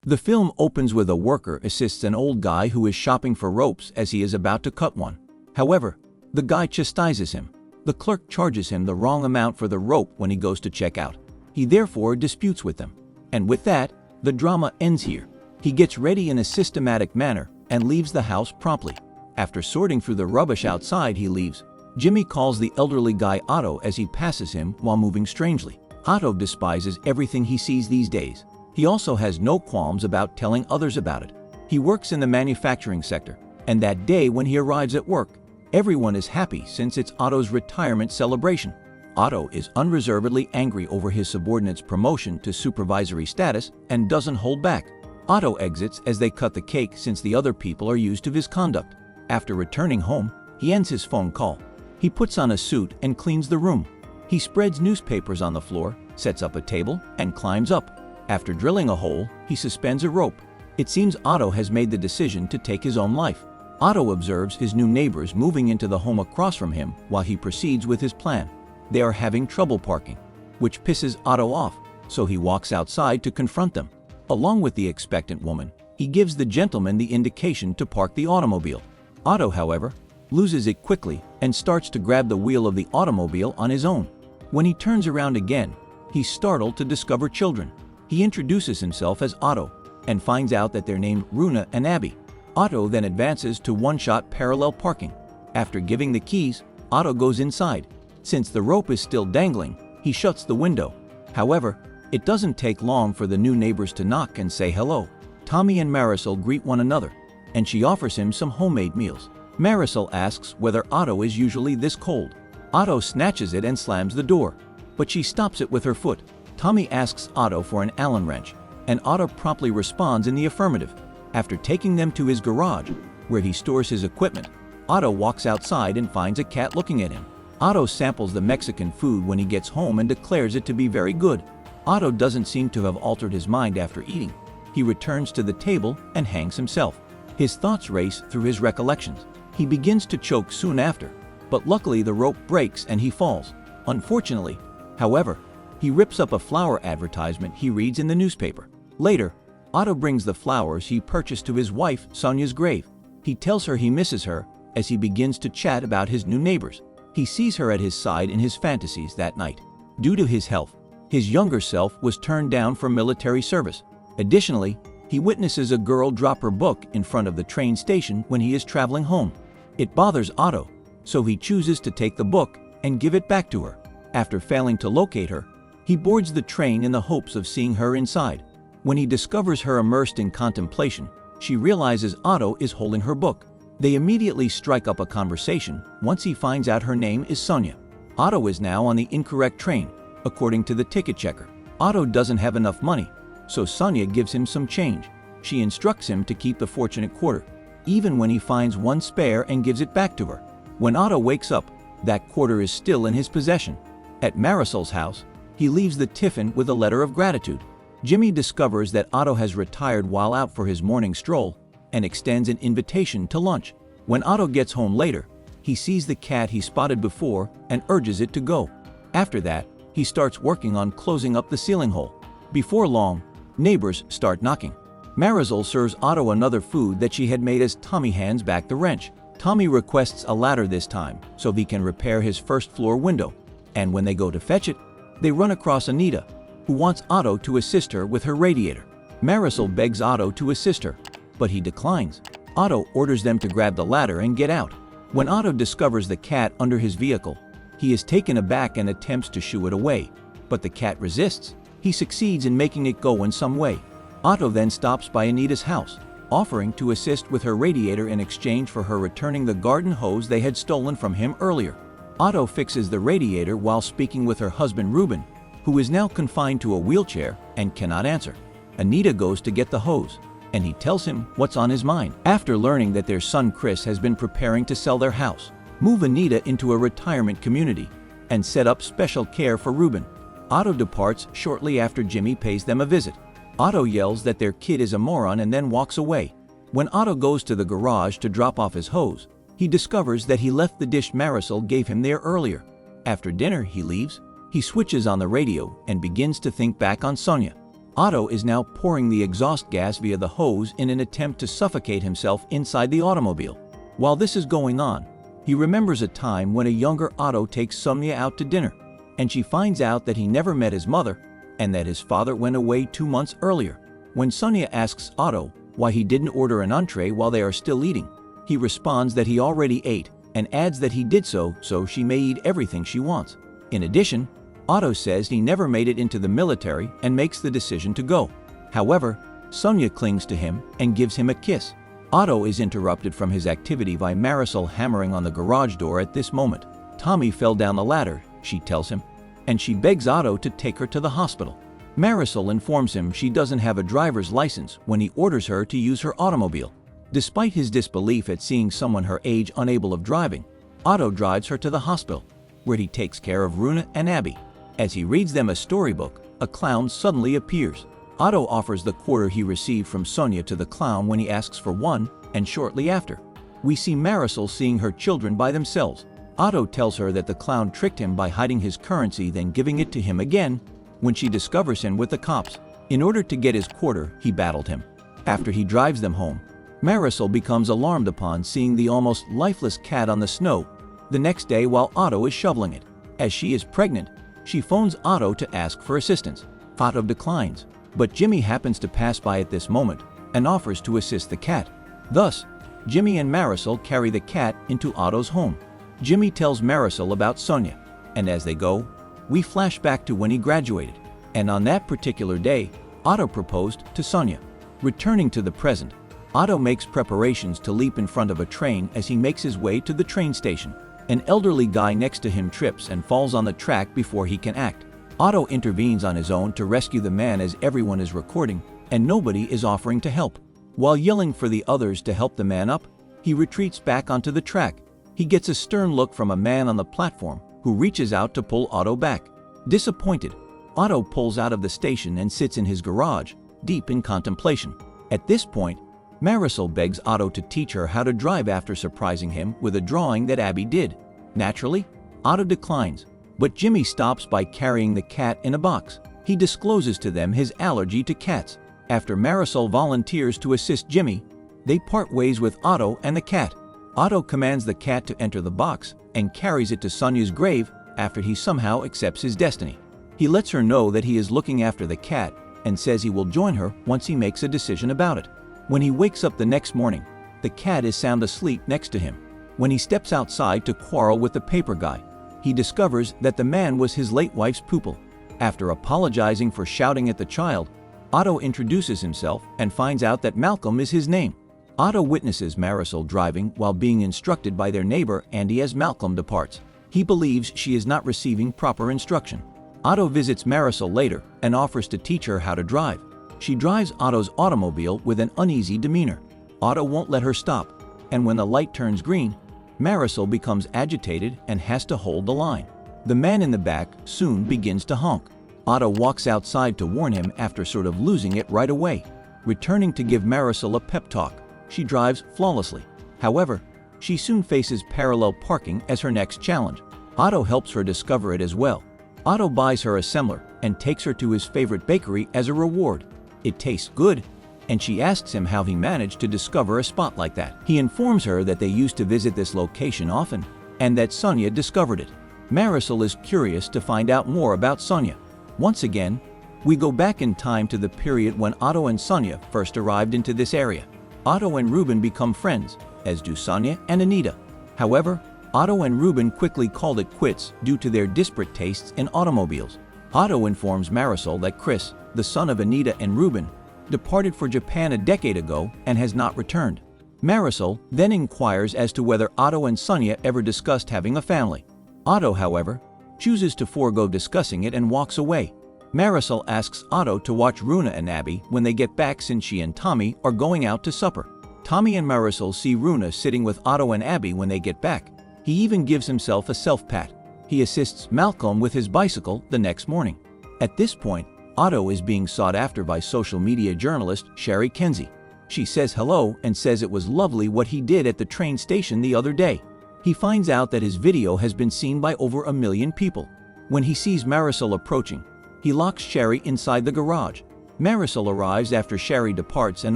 The film opens with a worker assists an old guy who is shopping for ropes as he is about to cut one. However, the guy chastises him. The clerk charges him the wrong amount for the rope when he goes to check out. He therefore disputes with them. And with that, the drama ends here. He gets ready in a systematic manner and leaves the house promptly. After sorting through the rubbish outside, he leaves. Jimmy calls the elderly guy Otto as he passes him while moving strangely. Otto despises everything he sees these days. He also has no qualms about telling others about it. He works in the manufacturing sector, and that day when he arrives at work, everyone is happy since it's Otto's retirement celebration. Otto is unreservedly angry over his subordinate's promotion to supervisory status and doesn't hold back. Otto exits as they cut the cake since the other people are used of his conduct. After returning home, he ends his phone call. He puts on a suit and cleans the room. He spreads newspapers on the floor, sets up a table, and climbs up. After drilling a hole, he suspends a rope. It seems Otto has made the decision to take his own life. Otto observes his new neighbors moving into the home across from him while he proceeds with his plan. They are having trouble parking, which pisses Otto off, so he walks outside to confront them. Along with the expectant woman, he gives the gentleman the indication to park the automobile. Otto, however, loses it quickly and starts to grab the wheel of the automobile on his own. When he turns around again, he's startled to discover children. He introduces himself as Otto and finds out that they're named Runa and Abby. Otto then advances to one-shot parallel parking. After giving the keys, Otto goes inside. Since the rope is still dangling, he shuts the window. However, it doesn't take long for the new neighbors to knock and say hello. Tommy and Marisol greet one another, and she offers him some homemade meals. Marisol asks whether Otto is usually this cold. Otto snatches it and slams the door, but she stops it with her foot. Tommy asks Otto for an Allen wrench, and Otto promptly responds in the affirmative. After taking them to his garage, where he stores his equipment, Otto walks outside and finds a cat looking at him. Otto samples the Mexican food when he gets home and declares it to be very good. Otto doesn't seem to have altered his mind after eating. He returns to the table and hangs himself. His thoughts race through his recollections. He begins to choke soon after, but luckily the rope breaks and he falls. Unfortunately, however, he rips up a flower advertisement he reads in the newspaper. Later, Otto brings the flowers he purchased to his wife Sonia's grave. He tells her he misses her as he begins to chat about his new neighbors. He sees her at his side in his fantasies that night. Due to his health, his younger self was turned down for military service. Additionally, he witnesses a girl drop her book in front of the train station when he is traveling home. It bothers Otto, so he chooses to take the book and give it back to her. After failing to locate her, he boards the train in the hopes of seeing her inside. When he discovers her immersed in contemplation, she realizes Otto is holding her book. They immediately strike up a conversation once he finds out her name is Sonia. Otto is now on the incorrect train, according to the ticket checker. Otto doesn't have enough money, so Sonia gives him some change. She instructs him to keep the fortunate quarter, even when he finds one spare and gives it back to her. When Otto wakes up, that quarter is still in his possession. At Marisol's house, he leaves the tiffin with a letter of gratitude. Jimmy discovers that Otto has retired while out for his morning stroll and extends an invitation to lunch. When Otto gets home later, he sees the cat he spotted before and urges it to go. After that, he starts working on closing up the ceiling hole. Before long, neighbors start knocking. Marisol serves Otto another food that she had made as Tommy hands back the wrench. Tommy requests a ladder this time so he can repair his first floor window. And when they go to fetch it, they run across Anita, who wants Otto to assist her with her radiator. Marisol begs Otto to assist her, but he declines. Otto orders them to grab the ladder and get out. When Otto discovers the cat under his vehicle, he is taken aback and attempts to shoo it away, but the cat resists. He succeeds in making it go in some way. Otto then stops by Anita's house, offering to assist with her radiator in exchange for her returning the garden hose they had stolen from him earlier. Otto fixes the radiator while speaking with her husband Ruben, who is now confined to a wheelchair and cannot answer. Anita goes to get the hose, and he tells him what's on his mind. After learning that their son Chris has been preparing to sell their house, move Anita into a retirement community, and set up special care for Ruben, Otto departs shortly after Jimmy pays them a visit. Otto yells that their kid is a moron and then walks away. When Otto goes to the garage to drop off his hose, he discovers that he left the dish Marisol gave him there earlier. After dinner, he leaves. He switches on the radio and begins to think back on Sonia. Otto is now pouring the exhaust gas via the hose in an attempt to suffocate himself inside the automobile. While this is going on, he remembers a time when a younger Otto takes Sonia out to dinner, and she finds out that he never met his mother and that his father went away 2 months earlier. When Sonia asks Otto why he didn't order an entree while they are still eating, he responds that he already ate and adds that he did so she may eat everything she wants. In addition, Otto says he never made it into the military and makes the decision to go. However, Sonia clings to him and gives him a kiss. Otto is interrupted from his activity by Marisol hammering on the garage door at this moment. Tommy fell down the ladder, she tells him, and she begs Otto to take her to the hospital. Marisol informs him she doesn't have a driver's license when he orders her to use her automobile. Despite his disbelief at seeing someone her age unable of driving, Otto drives her to the hospital, where he takes care of Runa and Abby. As he reads them a storybook, a clown suddenly appears. Otto offers the quarter he received from Sonia to the clown when he asks for one, and shortly after, we see Marisol seeing her children by themselves. Otto tells her that the clown tricked him by hiding his currency, then giving it to him again when she discovers him with the cops. In order to get his quarter, he battled him. After he drives them home, Marisol becomes alarmed upon seeing the almost lifeless cat on the snow the next day while Otto is shoveling it. As she is pregnant, she phones Otto to ask for assistance. Otto declines, but Jimmy happens to pass by at this moment and offers to assist the cat. Thus, Jimmy and Marisol carry the cat into Otto's home. Jimmy tells Marisol about Sonia, and as they go, we flash back to when he graduated, and on that particular day, Otto proposed to Sonia. Returning to the present, Otto makes preparations to leap in front of a train as he makes his way to the train station. An elderly guy next to him trips and falls on the track before he can act. Otto intervenes on his own to rescue the man as everyone is recording and nobody is offering to help. While yelling for the others to help the man up, he retreats back onto the track. He gets a stern look from a man on the platform who reaches out to pull Otto back. Disappointed, Otto pulls out of the station and sits in his garage, deep in contemplation. At this point, Marisol begs Otto to teach her how to drive after surprising him with a drawing that Abby did. Naturally, Otto declines, but Jimmy stops by carrying the cat in a box. He discloses to them his allergy to cats. After Marisol volunteers to assist Jimmy, they part ways with Otto and the cat. Otto commands the cat to enter the box and carries it to Sonia's grave after he somehow accepts his destiny. He lets her know that he is looking after the cat and says he will join her once he makes a decision about it. When he wakes up the next morning, the cat is sound asleep next to him. When he steps outside to quarrel with the paper guy, he discovers that the man was his late wife's pupil. After apologizing for shouting at the child, Otto introduces himself and finds out that Malcolm is his name. Otto witnesses Marisol driving while being instructed by their neighbor Andy as Malcolm departs. He believes she is not receiving proper instruction. Otto visits Marisol later and offers to teach her how to drive. She drives Otto's automobile with an uneasy demeanor. Otto won't let her stop, and when the light turns green, Marisol becomes agitated and has to hold the line. The man in the back soon begins to honk. Otto walks outside to warn him after sort of losing it right away. Returning to give Marisol a pep talk, she drives flawlessly. However, she soon faces parallel parking as her next challenge. Otto helps her discover it as well. Otto buys her a Semler and takes her to his favorite bakery as a reward. It tastes good, and she asks him how he managed to discover a spot like that. He informs her that they used to visit this location often, and that Sonia discovered it. Marisol is curious to find out more about Sonia. Once again, we go back in time to the period when Otto and Sonia first arrived into this area. Otto and Ruben become friends, as do Sonia and Anita. However, Otto and Ruben quickly called it quits due to their disparate tastes in automobiles. Otto informs Marisol that Chris, the son of Anita and Ruben, departed for Japan a decade ago and has not returned. Marisol then inquires as to whether Otto and Sonia ever discussed having a family. Otto, however, chooses to forego discussing it and walks away. Marisol asks Otto to watch Runa and Abby when they get back since she and Tommy are going out to supper. Tommy and Marisol see Runa sitting with Otto and Abby when they get back. He even gives himself a self-pat. He assists Malcolm with his bicycle the next morning. At this point, Otto is being sought after by social media journalist Sherry Kenzie. She says hello and says it was lovely what he did at the train station the other day. He finds out that his video has been seen by over 1 million people. When he sees Marisol approaching, he locks Sherry inside the garage. Marisol arrives after Sherry departs and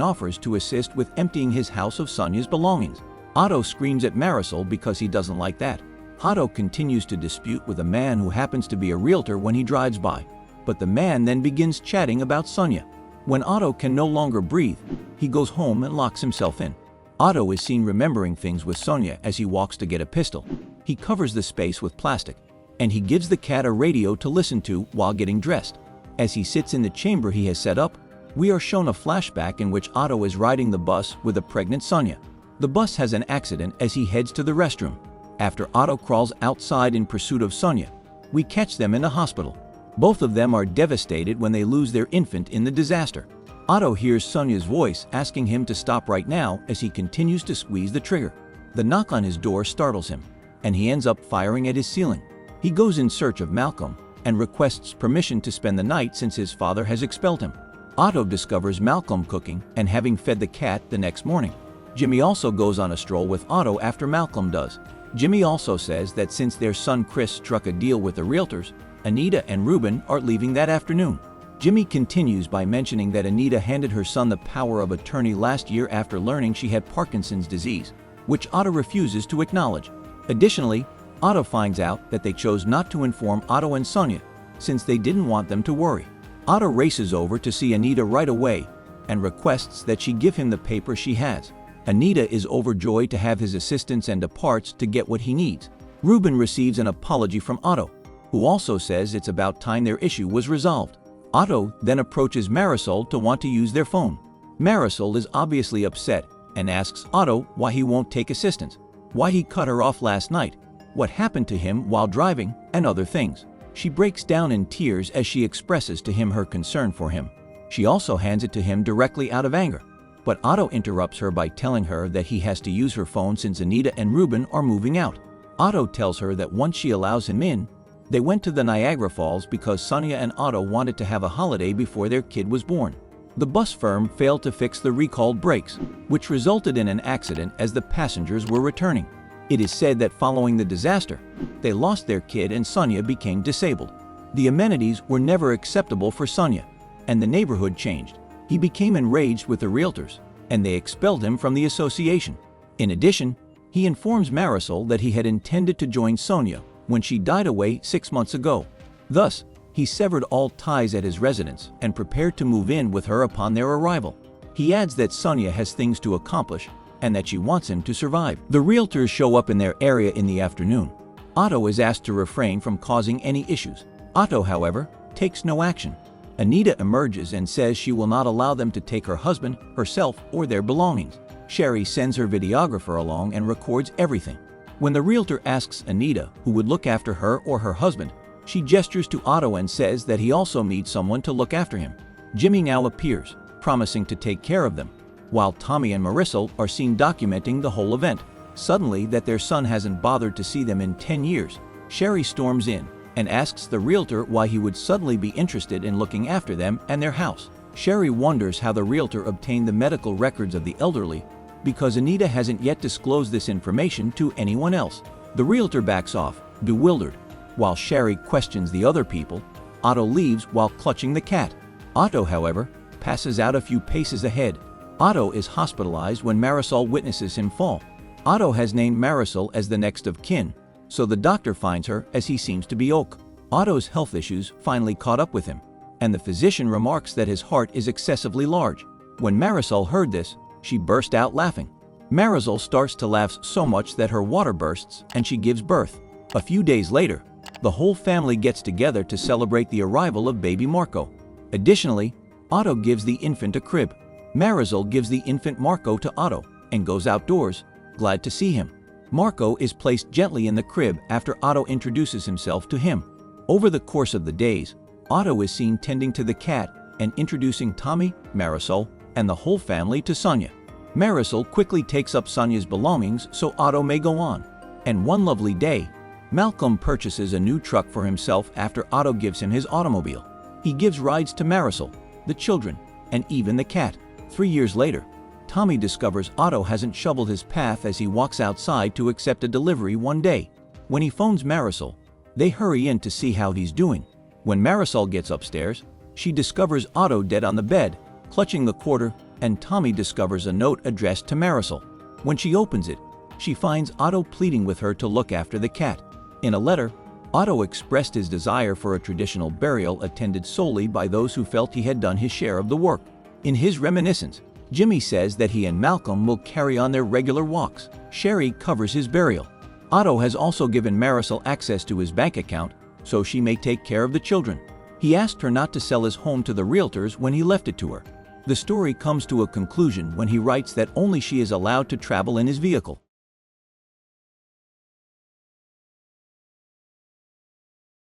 offers to assist with emptying his house of Sonia's belongings. Otto screams at Marisol because he doesn't like that. Otto continues to dispute with a man who happens to be a realtor when he drives by, but the man then begins chatting about Sonia. When Otto can no longer breathe, he goes home and locks himself in. Otto is seen remembering things with Sonia as he walks to get a pistol. He covers the space with plastic, and he gives the cat a radio to listen to while getting dressed. As he sits in the chamber he has set up, we are shown a flashback in which Otto is riding the bus with a pregnant Sonia. The bus has an accident as he heads to the restroom. After Otto crawls outside in pursuit of Sonia, we catch them in the hospital. Both of them are devastated when they lose their infant in the disaster. Otto hears Sonia's voice asking him to stop right now as he continues to squeeze the trigger. The knock on his door startles him, and he ends up firing at his ceiling. He goes in search of Malcolm and requests permission to spend the night since his father has expelled him. Otto discovers Malcolm cooking and having fed the cat the next morning. Jimmy also goes on a stroll with Otto after Malcolm does. Jimmy also says that since their son Chris struck a deal with the realtors, Anita and Ruben are leaving that afternoon. Jimmy continues by mentioning that Anita handed her son the power of attorney last year after learning she had Parkinson's disease, which Otto refuses to acknowledge. Additionally, Otto finds out that they chose not to inform Otto and Sonia since they didn't want them to worry. Otto races over to see Anita right away and requests that she give him the paper she has. Anita is overjoyed to have his assistance and departs to get what he needs. Ruben receives an apology from Otto, who also says it's about time their issue was resolved. Otto then approaches Marisol to want to use their phone. Marisol is obviously upset and asks Otto why he won't take assistance, why he cut her off last night, what happened to him while driving, and other things. She breaks down in tears as she expresses to him her concern for him. She also hands it to him directly out of anger, but Otto interrupts her by telling her that he has to use her phone since Anita and Ruben are moving out. Otto tells her that once she allows him in, they went to the Niagara Falls because Sonia and Otto wanted to have a holiday before their kid was born. The bus firm failed to fix the recalled brakes, which resulted in an accident as the passengers were returning. It is said that following the disaster, they lost their kid and Sonia became disabled. The amenities were never acceptable for Sonia, and the neighborhood changed. He became enraged with the realtors, and they expelled him from the association. In addition, he informs Marisol that he had intended to join Sonia when she died away 6 months ago. Thus, he severed all ties at his residence and prepared to move in with her upon their arrival. He adds that Sonia has things to accomplish and that she wants him to survive. The realtors show up in their area in the afternoon. Otto is asked to refrain from causing any issues. Otto, however, takes no action. Anita emerges and says she will not allow them to take her husband, herself, or their belongings. Sherry sends her videographer along and records everything. When the realtor asks Anita who would look after her or her husband, she gestures to Otto and says that he also needs someone to look after him. Jimmy now appears, promising to take care of them, while Tommy and Marisol are seen documenting the whole event. Suddenly, that their son hasn't bothered to see them in 10 years, Sherry storms in and asks the realtor why he would suddenly be interested in looking after them and their house. Sherry wonders how the realtor obtained the medical records of the elderly because Anita hasn't yet disclosed this information to anyone else. The realtor backs off, bewildered. While Sherry questions the other people, Otto leaves while clutching the cat. Otto, however, passes out a few paces ahead. Otto is hospitalized when Marisol witnesses him fall. Otto has named Marisol as the next of kin, so the doctor finds her as he seems to be OK. Otto's health issues finally caught up with him, and the physician remarks that his heart is excessively large. When Marisol heard this, she burst out laughing. Marisol starts to laugh so much that her water bursts and she gives birth. A few days later, the whole family gets together to celebrate the arrival of baby Marco. Additionally, Otto gives the infant a crib. Marisol gives the infant Marco to Otto and goes outdoors, glad to see him. Marco is placed gently in the crib after Otto introduces himself to him. Over the course of the days, Otto is seen tending to the cat and introducing Tommy, Marisol, and the whole family to Sonia. Marisol quickly takes up Sonia's belongings so Otto may go on. And one lovely day, Malcolm purchases a new truck for himself after Otto gives him his automobile. He gives rides to Marisol, the children, and even the cat. 3 years later, Tommy discovers Otto hasn't shoveled his path as he walks outside to accept a delivery one day. When he phones Marisol, they hurry in to see how he's doing. When Marisol gets upstairs, She discovers Otto dead on the bed, clutching the quarter, and Tommy discovers a note addressed to Marisol. When she opens it, she finds Otto pleading with her to look after the cat. In a letter, Otto expressed his desire for a traditional burial attended solely by those who felt he had done his share of the work. In his reminiscence, Jimmy says that he and Malcolm will carry on their regular walks. Sherry covers his burial. Otto has also given Marisol access to his bank account so she may take care of the children. He asked her not to sell his home to the realtors when he left it to her. The story comes to a conclusion when he writes that only she is allowed to travel in his vehicle.